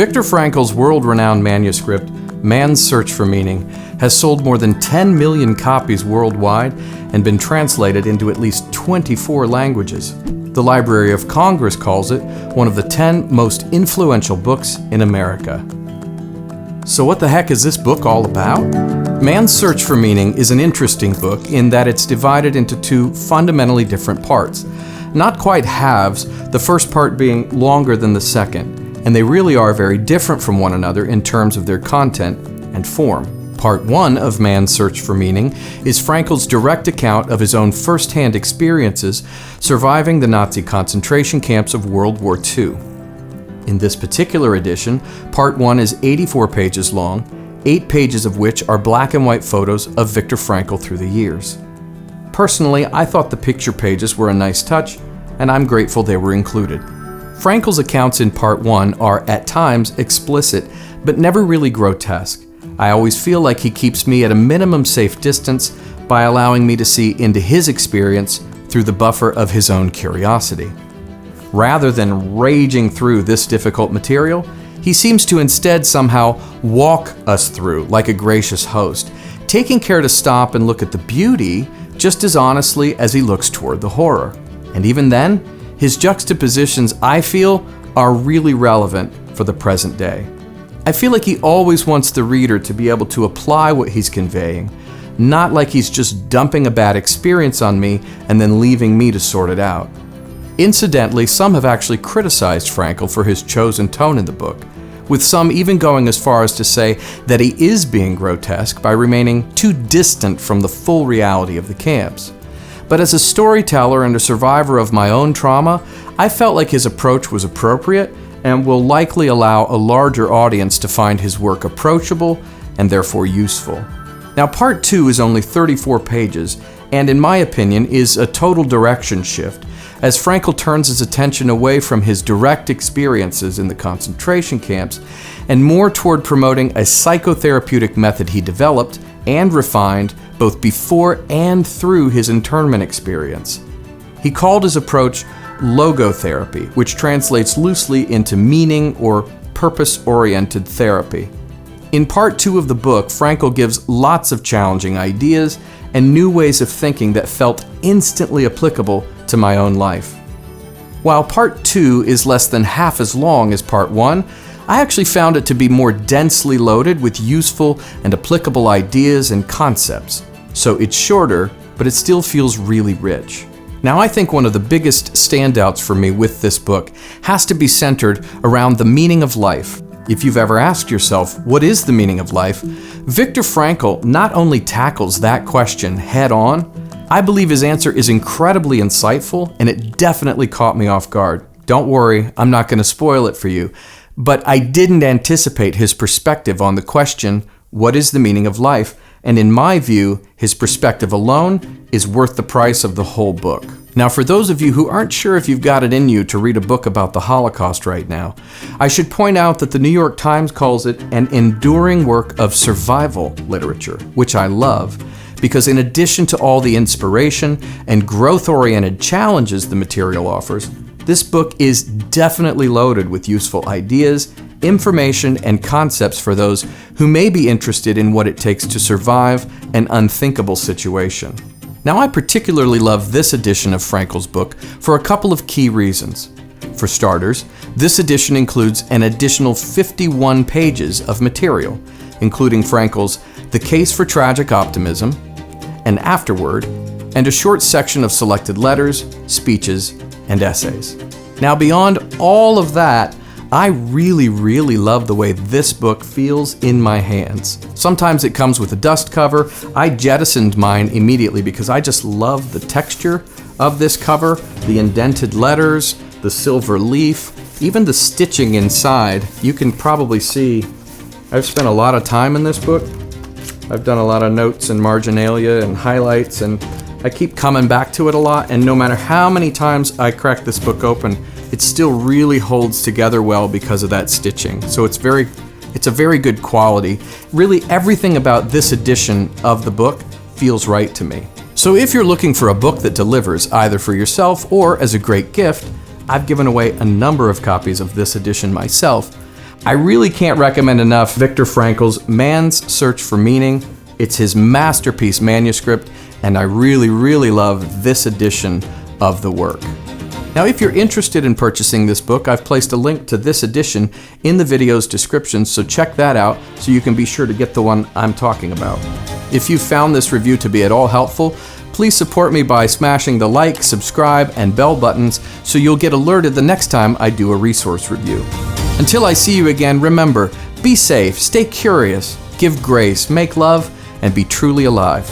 Viktor Frankl's world-renowned manuscript, Man's Search for Meaning, has sold more than 10 million copies worldwide and been translated into at least 24 languages. The Library of Congress calls it one of the 10 most influential books in America. So what the heck is this book all about? Man's Search for Meaning is an interesting book in that it's divided into two fundamentally different parts. Not quite halves, the first part being longer than the second, and they really are very different from one another in terms of their content and form. Part 1 of Man's Search for Meaning is Frankl's direct account of his own first-hand experiences surviving the Nazi concentration camps of World War II. In this particular edition, Part 1 is 84 pages long, 8 pages of which are black and white photos of Viktor Frankl through the years. Personally, I thought the picture pages were a nice touch, and I'm grateful they were included. Frankl's accounts in Part 1 are at times explicit, but never really grotesque. I always feel like he keeps me at a minimum safe distance by allowing me to see into his experience through the buffer of his own curiosity. Rather than raging through this difficult material, he seems to instead somehow walk us through like a gracious host, taking care to stop and look at the beauty just as honestly as he looks toward the horror. And even then, his juxtapositions, I feel, are really relevant for the present day. I feel like he always wants the reader to be able to apply what he's conveying, not like he's just dumping a bad experience on me and then leaving me to sort it out. Incidentally, some have actually criticized Frankl for his chosen tone in the book, with some even going as far as to say that he is being grotesque by remaining too distant from the full reality of the camps. But as a storyteller and a survivor of my own trauma, I felt like his approach was appropriate and will likely allow a larger audience to find his work approachable and therefore useful. Now, Part 2 is only 34 pages, and in my opinion is a total direction shift, as Frankl turns his attention away from his direct experiences in the concentration camps and more toward promoting a psychotherapeutic method he developed and refined both before and through his internment experience. He called his approach logotherapy, which translates loosely into meaning or purpose-oriented therapy. In Part 2 of the book, Frankl gives lots of challenging ideas and new ways of thinking that felt instantly applicable to my own life. While Part 2 is less than half as long as Part 1, I actually found it to be more densely loaded with useful and applicable ideas and concepts. So it's shorter, but it still feels really rich. Now, I think one of the biggest standouts for me with this book has to be centered around the meaning of life. If you've ever asked yourself, what is the meaning of life? Viktor Frankl not only tackles that question head on, I believe his answer is incredibly insightful, and it definitely caught me off guard. Don't worry, I'm not going to spoil it for you, but I didn't anticipate his perspective on the question, what is the meaning of life? And in my view, his perspective alone is worth the price of the whole book. Now, for those of you who aren't sure if you've got it in you to read a book about the Holocaust right now, I should point out that the New York Times calls it an enduring work of survival literature, which I love, because in addition to all the inspiration and growth-oriented challenges the material offers, this book is definitely loaded with useful ideas, information, and concepts for those who may be interested in what it takes to survive an unthinkable situation. Now, I particularly love this edition of Frankl's book for a couple of key reasons. For starters, this edition includes an additional 51 pages of material, including Frankl's The Case for Tragic Optimism, an afterword, and a short section of selected letters, speeches, and essays. Now, beyond all of that, I really love the way this book feels in my hands. Sometimes it comes with a dust cover. I jettisoned mine immediately because I just love the texture of this cover, the indented letters, the silver leaf, even the stitching inside. You can probably see I've spent a lot of time in this book. I've done a lot of notes and marginalia and highlights, and I keep coming back to it a lot, and no matter how many times I crack this book open, it still really holds together well because of that stitching. So it's a very good quality. Really, everything about this edition of the book feels right to me. So if you're looking for a book that delivers either for yourself or as a great gift, I've given away a number of copies of this edition myself. I really can't recommend enough Viktor Frankl's Man's Search for Meaning. It's his masterpiece manuscript, and I really love this edition of the work. Now, if you're interested in purchasing this book, I've placed a link to this edition in the video's description, so check that out so you can be sure to get the one I'm talking about. If you found this review to be at all helpful, please support me by smashing the like, subscribe, and bell buttons so you'll get alerted the next time I do a resource review. Until I see you again, remember, be safe, stay curious, give grace, make love, and be truly alive.